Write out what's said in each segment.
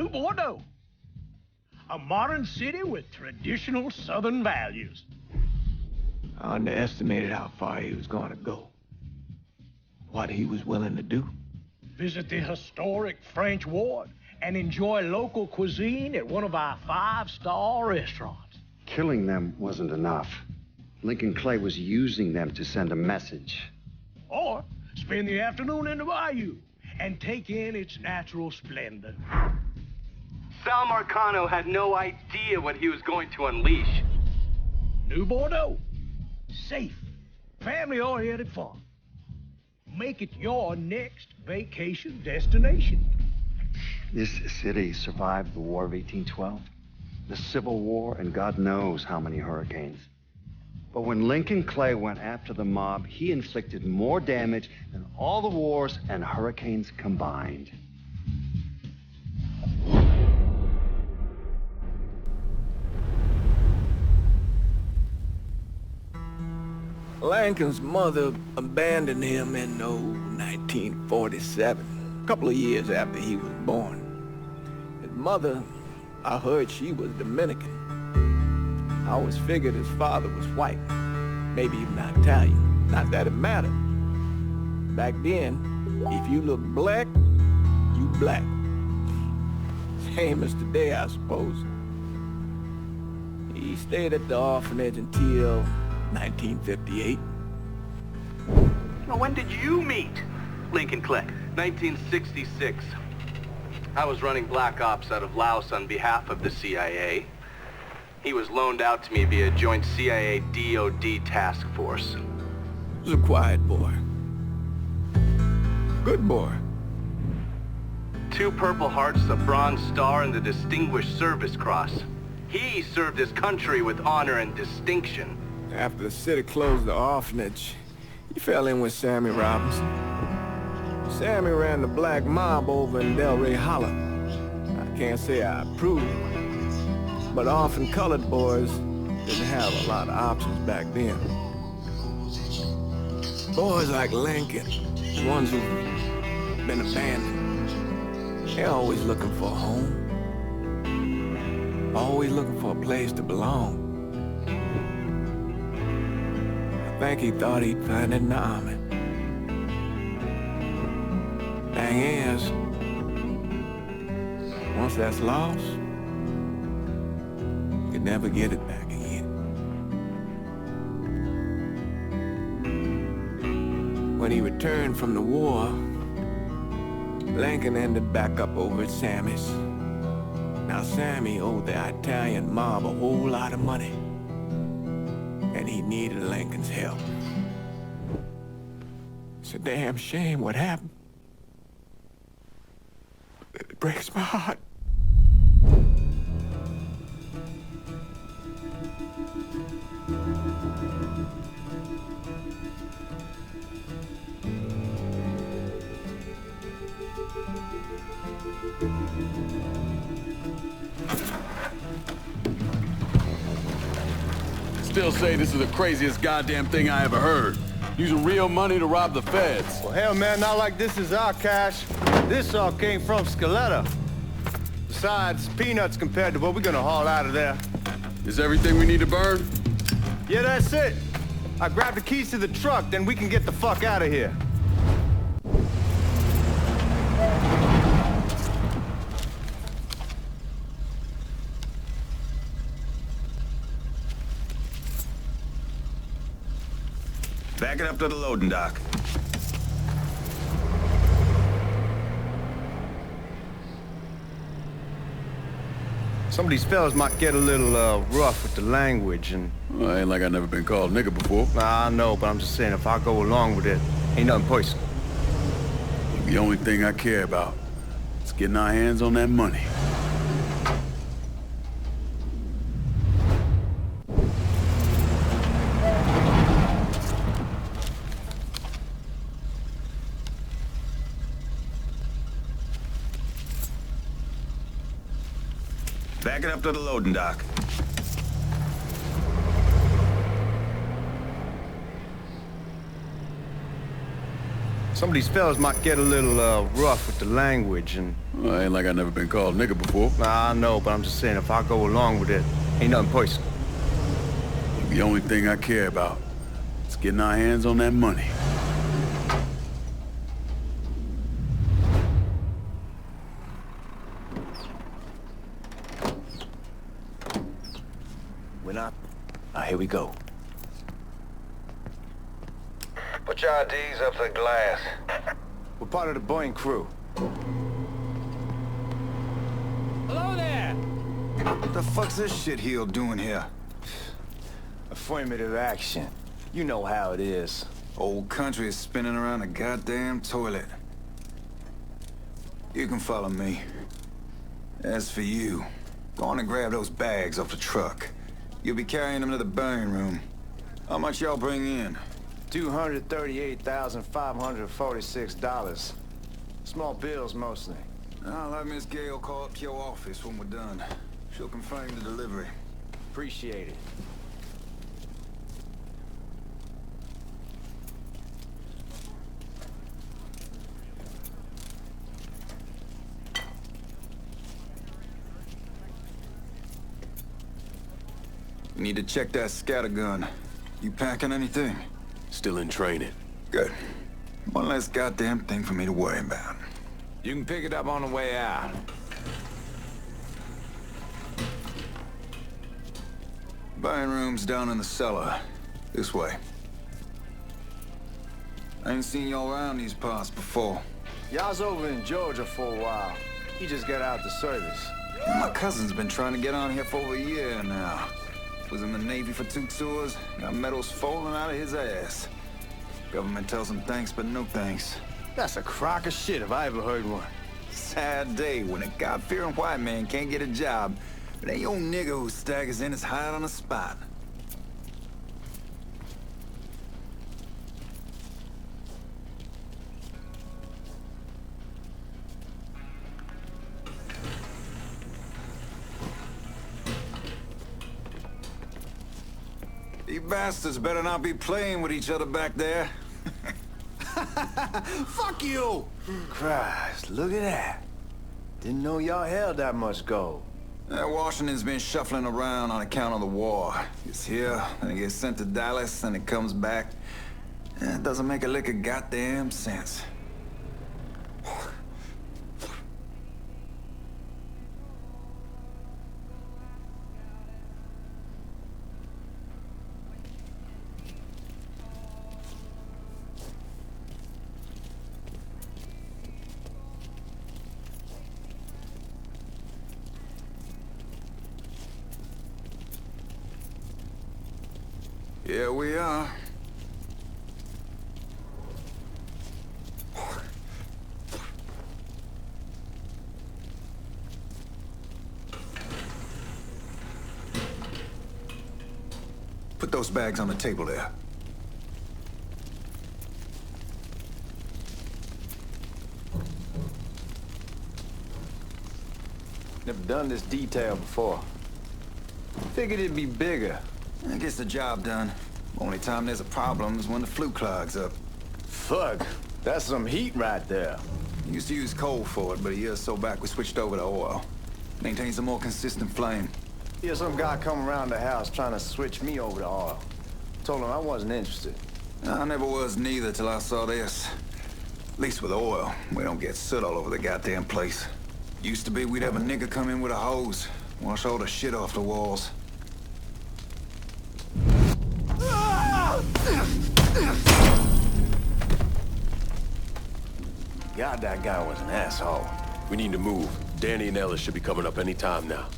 New Bordeaux. A modern city with traditional Southern values. I underestimated how far he was going to go. What he was willing to do. Visit the historic French Ward and enjoy local cuisine at one of our 5-star restaurants. Killing them wasn't enough. Lincoln Clay was using them to send a message. Or spend the afternoon in the bayou and take in its natural splendor. Sal Marcano had no idea what he was going to unleash. New Bordeaux. Safe, family-oriented fun. Make it your next vacation destination. This city survived the War of 1812, the Civil War, and God knows how many hurricanes. But when Lincoln Clay went after the mob, he inflicted more damage than all the wars and hurricanes combined. Lincoln's mother abandoned him in 1947, a couple of years after he was born. His mother, I heard she was Dominican. I always figured his father was white, maybe even Italian. Not that it mattered. Back then, if you look black, you black. Same as today, I suppose. He stayed at the orphanage until 1958. Well, when did you meet Lincoln Clay? 1966. I was running Black Ops out of Laos on behalf of the CIA. He was loaned out to me via joint CIA-DOD task force. He was a quiet boy. Good boy. 2 Purple Hearts, a Bronze Star, and the Distinguished Service Cross. He served his country with honor and distinction. After the city closed the orphanage, he fell in with Sammy Robinson. Sammy ran the black mob over in Delray Hollow. I can't say I approve, but orphan colored boys didn't have a lot of options back then. Boys like Lincoln, the ones who've been abandoned, they're always looking for a home. Always looking for a place to belong. I think he thought he'd find it in the army. Thing is, once that's lost, you can never get it back again. When he returned from the war, Lincoln ended back up over at Sammy's. Now Sammy owed the Italian mob a whole lot of money, and he needed Lincoln's help. It's a damn shame what happened. It breaks my heart. Still say this is the craziest goddamn thing I ever heard. Using real money to rob the feds. Well, hell, man, not like this is our cash. This all came from Scaletta. Besides, peanuts compared to what we're gonna haul out of there. Is everything we need to burn? Yeah, that's it. I grabbed the keys to the truck, then we can get the fuck out of here. Back it up to the loading dock. Some of these fellas might get a little rough with the language, and... Well, ain't like I never been called nigger before. Nah, I know, but I'm just saying, if I go along with it, ain't nothing personal. The only thing I care about is getting our hands on that money. Back it up to the loading dock. Some of these fellas might get a little rough with the language and... Well, ain't like I never been called nigga before. Nah, I know, but I'm just saying if I go along with it, ain't nothing personal. The only thing I care about is getting our hands on that money. We're not... here we go. Put your IDs up to the glass. We're part of the Boeing crew. Hello there! What the fuck's this shitheel doing here? Affirmative action. You know how it is. Old country is spinning around a goddamn toilet. You can follow me. As for you, go on and grab those bags off the truck. You'll be carrying them to the burning room. How much y'all bring in? $238,546. Small bills, mostly. I'll have Miss Gale call up to your office when we're done. She'll confirm the delivery. Appreciate it. You need to check that scattergun. You packing anything? Still in training. Good. One less goddamn thing for me to worry about. You can pick it up on the way out. Buying room's down in the cellar. This way. I ain't seen y'all around these parts before. Y'all's over in Georgia for a while. He just got out the service. My cousin's been trying to get on here for over a year now. Was in the Navy for 2 tours, got medals falling out of his ass. Government tells him thanks, but no thanks. That's a crock of shit if I ever heard one. Sad day when a God-fearing white man can't get a job, but ain't old nigga who staggers in his hide on the spot. You bastards better not be playing with each other back there. Fuck you! Christ, look at that. Didn't know y'all held that much gold. Washington's been shuffling around on account of the war. It's here, then it gets sent to Dallas, and it comes back. It doesn't make a lick of goddamn sense. Here we are. Put those bags on the table there. Never done this detail before. Figured it'd be bigger. That gets the job done. Only time there's a problem is when the flue clogs up. Fuck, that's some heat right there. Used to use coal for it, but a year or so back we switched over to oil. Maintains a more consistent flame. Hear some guy come around the house trying to switch me over to oil. Told him I wasn't interested. I never was neither till I saw this. At least with oil, we don't get soot all over the goddamn place. Used to be we'd have a nigga come in with a hose, wash all the shit off the walls. God, that guy was an asshole. We need to move. Danny and Ellis should be coming up any time now.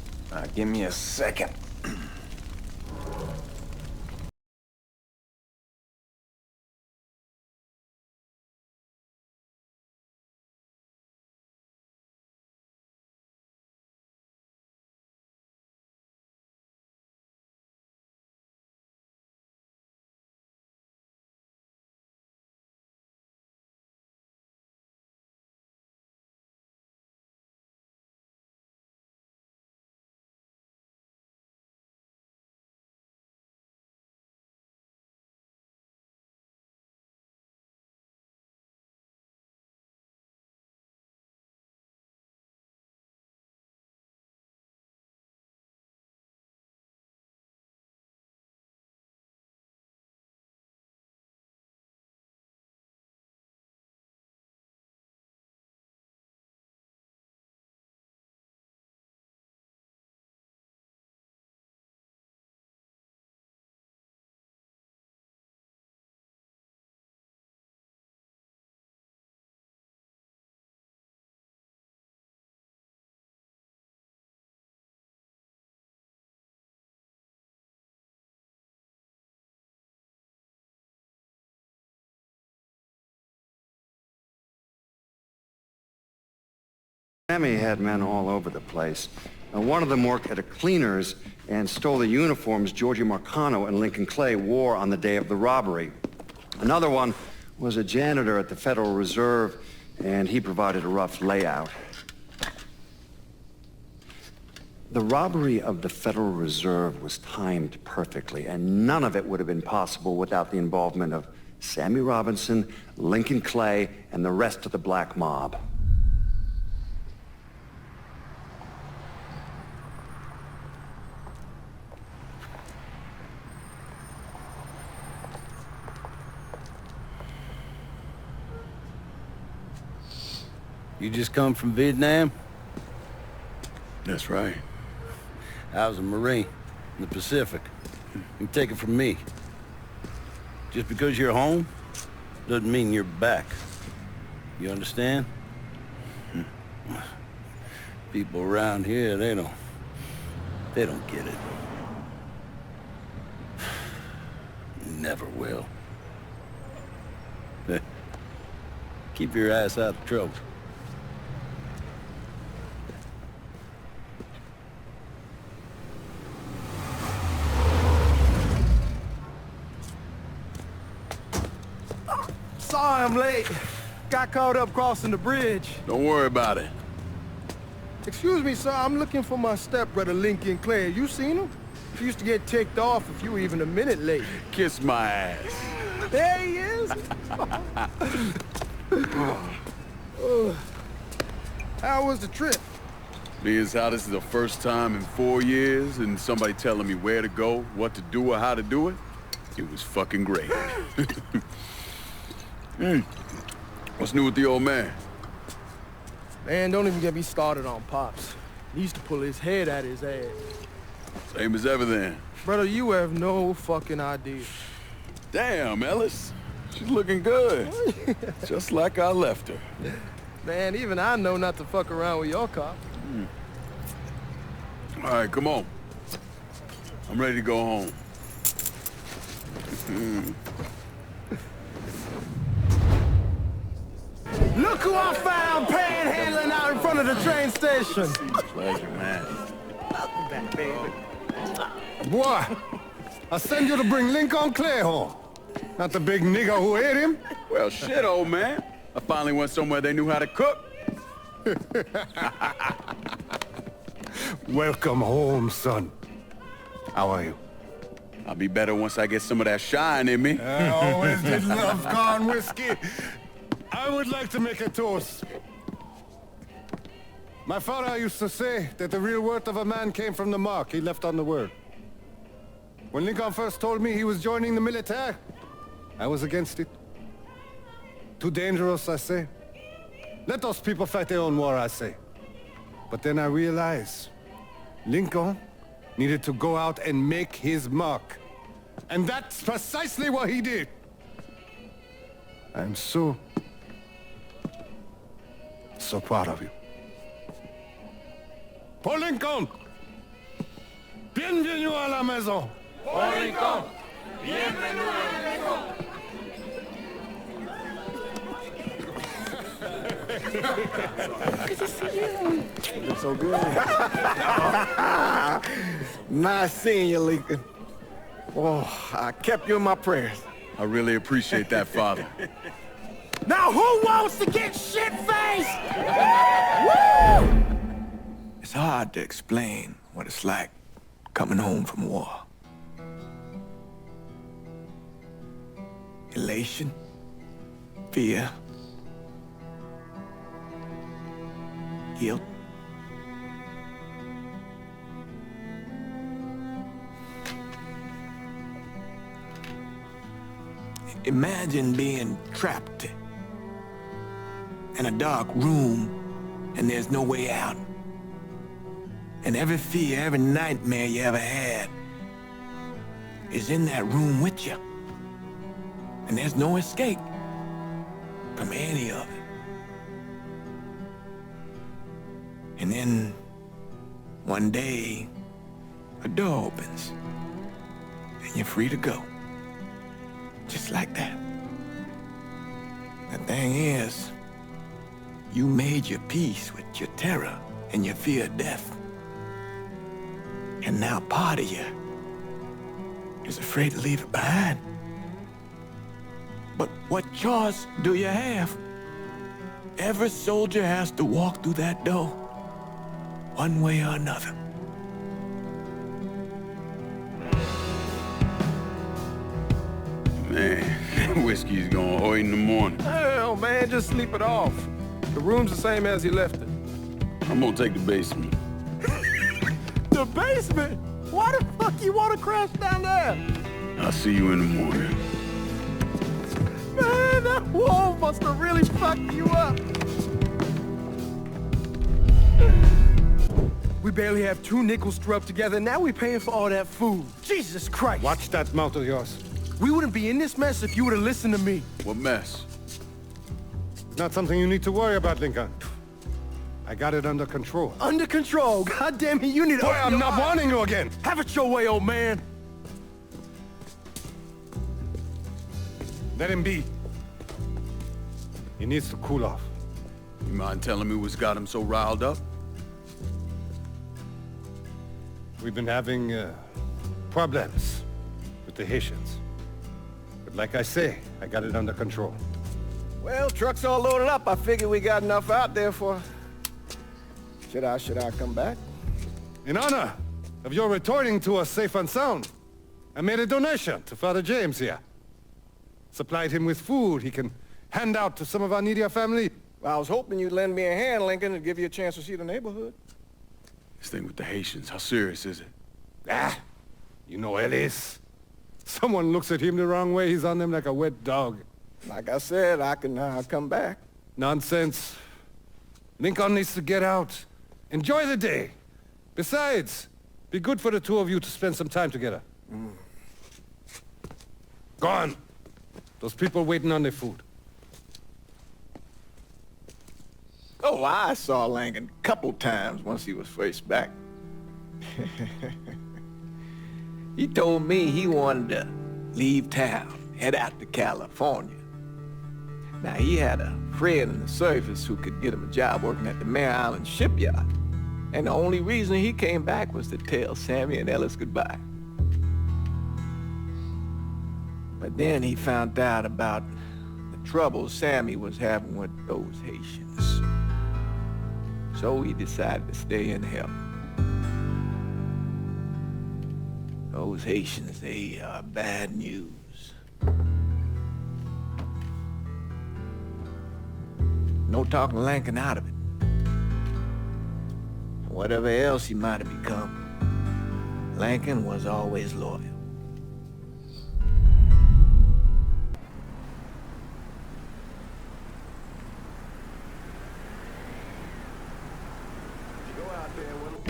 Give me a second. Sammy had men all over the place. One of them worked at a cleaner's and stole the uniforms Georgie Marcano and Lincoln Clay wore on the day of the robbery. Another one was a janitor at the Federal Reserve, and he provided a rough layout. The robbery of the Federal Reserve was timed perfectly, and none of it would have been possible without the involvement of Sammy Robinson, Lincoln Clay, and the rest of the black mob. You just come from Vietnam? That's right. I was a Marine in the Pacific. You can take it from me. Just because you're home doesn't mean you're back. You understand? People around here, they don't get it. Never will. Keep your ass out of trouble. Sorry I'm late. Got caught up crossing the bridge. Don't worry about it. Excuse me, sir. I'm looking for my stepbrother, Lincoln Clay. You seen him? He used to get ticked off if you were even a minute late. Kiss my ass. There he is. How was the trip? Being as how this is the first time in 4 years and somebody telling me where to go, what to do, or how to do it, it was fucking great. What's new with the old man? Man, don't even get me started on Pops. He used to pull his head out his ass. Same as ever then. Brother, you have no fucking idea. Damn, Ellis. She's looking good. Just like I left her. Man, even I know not to fuck around with your cop. All right, come on. I'm ready to go home. Look who I found panhandling out in front of the train station. Pleasure, man. Boy, I send you to bring Lincoln Clay home. Not the big nigga who ate him. Well, shit, old man. I finally went somewhere they knew how to cook. Welcome home, son. How are you? I'll be better once I get some of that shine in me. I always did love corn whiskey. I would like to make a toast. My father used to say that the real worth of a man came from the mark he left on the world. When Lincoln first told me he was joining the military, I was against it. Too dangerous, I say. Let those people fight their own war, I say. But then I realized Lincoln needed to go out and make his mark. And that's precisely what he did. I'm so proud of you. Paul Lincoln! Bienvenue à la maison! Paul Lincoln! Bienvenue à la maison! Good to see you. You're so good. Nice seeing you, Lincoln. Oh, I kept you in my prayers. I really appreciate that, Father. Now who wants to get shit-faced? Woo! It's hard to explain what it's like coming home from war. Elation, fear, guilt. Imagine being trapped in a dark room and there's no way out. And every fear, every nightmare you ever had is in that room with you. And there's no escape from any of it. And then one day, a door opens and you're free to go. Just like that. The thing is, You made your peace with your terror and your fear of death. And now part of you is afraid to leave it behind. But what choice do you have? Every soldier has to walk through that door, one way or another. Man, whiskey's gonna hurt in the morning. Hell, man, just sleep it off. The room's the same as he left it. I'm gonna take the basement. The basement? Why the fuck you want to crash down there? I'll see you in the morning. Man, that wall must have really fucked you up. We barely have 2 nickels to rub together, and now we're paying for all that food. Jesus Christ. Watch that mouth of yours. We wouldn't be in this mess if you would have listened to me. What mess? It's not something you need to worry about, Lincoln. I got it under control. Under control? God damn it, you need to... Boy, I'm not warning you again! Have it your way, old man. Let him be. He needs to cool off. You mind telling me what's got him so riled up? We've been having problems with the Haitians. But like I say, I got it under control. Well, truck's all loaded up. I figure we got enough out there for... Should I come back? In honor of your returning to us safe and sound, I made a donation to Father James here. Supplied him with food he can hand out to some of our needier family. Well, I was hoping you'd lend me a hand, Lincoln, and give you a chance to see the neighborhood. This thing with the Haitians, how serious is it? Ah, you know Ellis. Someone looks at him the wrong way, he's on them like a wet dog. Like I said, I can come back. Nonsense. Lincoln needs to get out. Enjoy the day. Besides, be good for the two of you to spend some time together. Go on. Those people waiting on their food. Oh, I saw Lincoln a couple times once he was first back. He told me he wanted to leave town, head out to California. Now, he had a friend in the service who could get him a job working at the Mare Island shipyard. And the only reason he came back was to tell Sammy and Ellis goodbye. But then he found out about the trouble Sammy was having with those Haitians. So he decided to stay and help. Those Haitians, they are bad news. No talking Lincoln out of it. Whatever else he might have become, Lincoln was always loyal. Go out there, Will.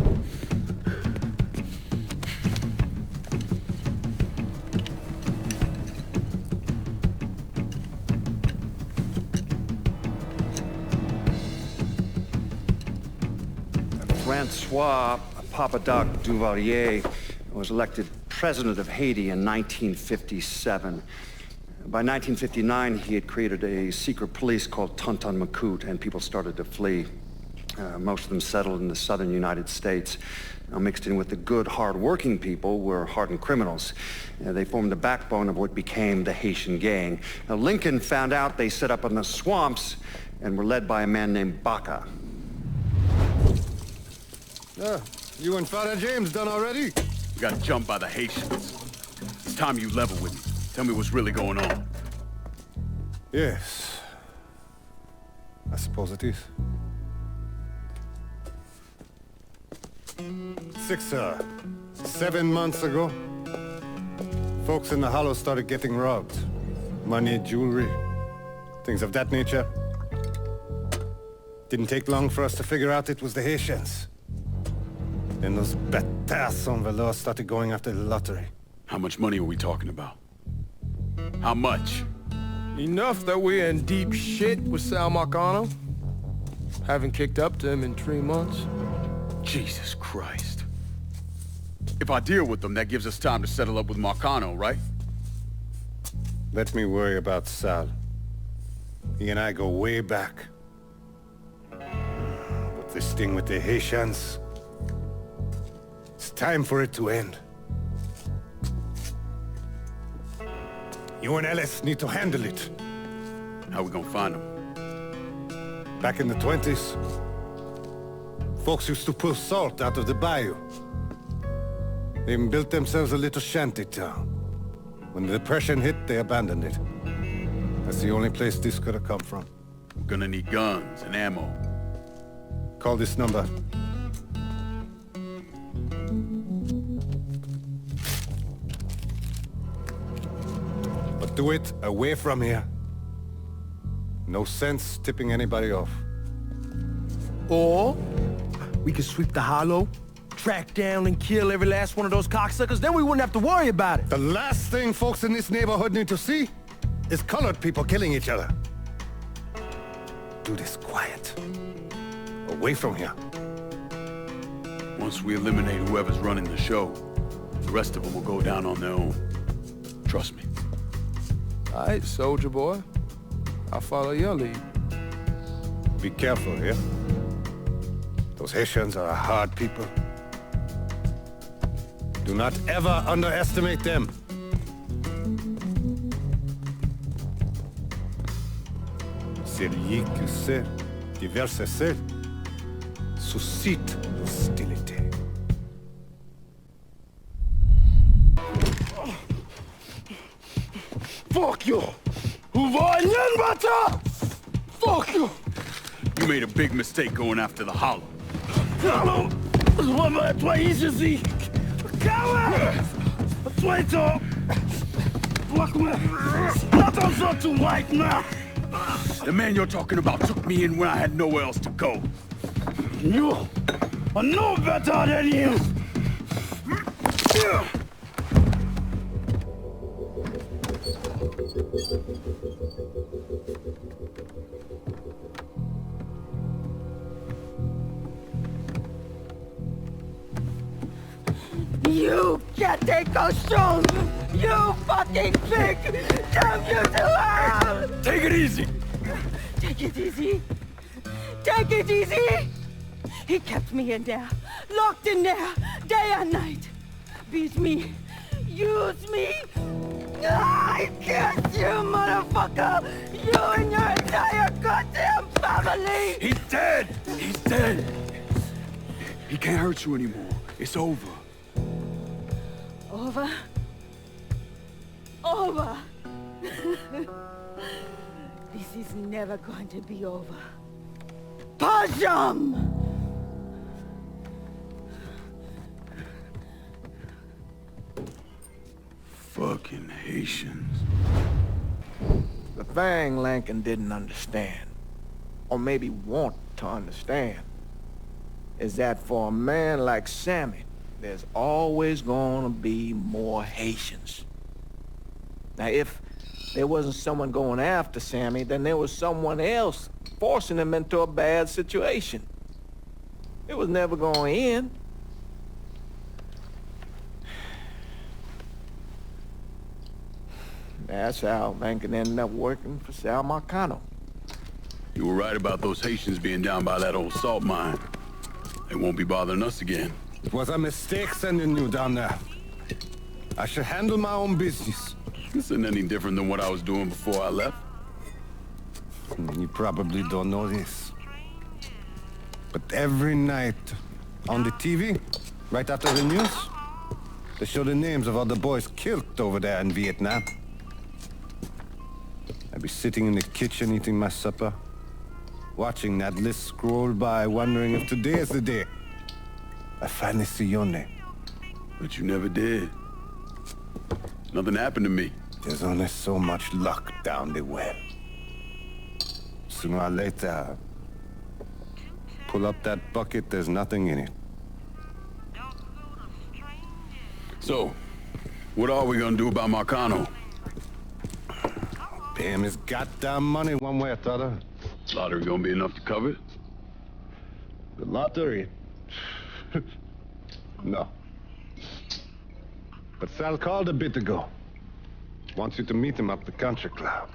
Francois Papadoc Duvalier was elected president of Haiti in 1957. By 1959, he had created a secret police called Tonton Macoute, and people started to flee. Most of them settled in the southern United States. Now, mixed in with the good, hard-working people were hardened criminals. They formed the backbone of what became the Haitian gang. Now, Lincoln found out they set up in the swamps and were led by a man named Baca. You and Father James done already? You got jumped by the Haitians. It's time you level with me. Tell me what's really going on. Yes. I suppose it is. 7 months ago, folks in the Hollow started getting robbed. Money, jewelry, things of that nature. Didn't take long for us to figure out it was the Haitians. Then those bâtards on velours started going after the lottery. How much money are we talking about? How much? Enough that we're in deep shit with Sal Marcano. Haven't kicked up to him in 3 months. Jesus Christ. If I deal with them, that gives us time to settle up with Marcano, right? Let me worry about Sal. He and I go way back. This thing with the Haitians, it's time for it to end. You and Ellis need to handle it. How we gonna find them? Back in the 20s, folks used to pull salt out of the bayou. They even built themselves a little shanty town. When the Depression hit, they abandoned it. That's the only place this could have come from. We're gonna need guns and ammo. Call this number. But do it away from here. No sense tipping anybody off. Or we could sweep the hollow, track down and kill every last one of those cocksuckers, then we wouldn't have to worry about it. The last thing folks in this neighborhood need to see is colored people killing each other. Do this quiet. Away from here. Once we eliminate whoever's running the show, the rest of them will go down on their own. Trust me. All right, soldier boy. I'll follow your lead. Be careful here. Those Haitians are a hard people. Do not ever underestimate them. Celui qui sait diverser seul suscite l'hostilité. Fuck you! Fuck you! You made a big mistake going after the hollow. Toi ici! Coward! Toi, attention to white man! The man you're talking about took me in when I had nowhere else to go. You are no better than you! You can't cochon! You fucking pig! Damn you to hell! Take it easy! Take it easy! Take it easy! He kept me in there, locked in there, day and night. Beat me, use me. I kiss you, motherfucker! You and your entire goddamn family! He's dead! He's dead! He can't hurt you anymore. It's over. Over? Over! This is never going to be over. Pajam! Fucking Haitians. The thing Lincoln didn't understand, or maybe want to understand, is that for a man like Sammy, there's always gonna be more Haitians. Now, if there wasn't someone going after Sammy, then there was someone else forcing him into a bad situation. It was never going to end. That's how Lincoln ended up working for Sal Marcano. You were right about those Haitians being down by that old salt mine. They won't be bothering us again. It was a mistake sending you down there. I should handle my own business. This isn't any different than what I was doing before I left. You probably don't know this. But every night on the TV, right after the news, they show the names of all the boys killed over there in Vietnam. I'd be sitting in the kitchen eating my supper, watching that list scroll by, wondering if today is the day I finally see your name. But you never did. Nothing happened to me. There's only so much luck down the well. Sooner or later, pull up that bucket, there's nothing in it. So, what are we gonna do about Marcano? Pay him his goddamn money one way or the other. Lottery gonna be enough to cover it? The lottery? No. But Sal called a bit ago. Wants you to meet him up the country club.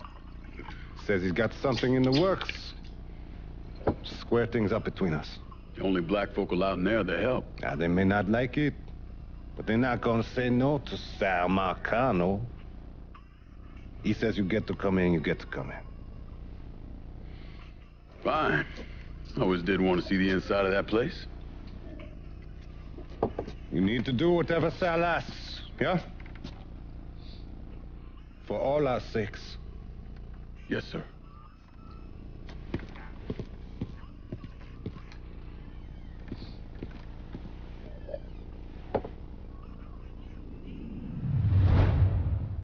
Says he's got something in the works. Square things up between us. The only black folk allowed in there to help. Now, they may not like it, but they're not gonna say no to Sal Marcano. He says you get to come in, you get to come in. Fine. I always did want to see the inside of that place. You need to do whatever Sal asks, yeah? For all our sakes. Yes, sir.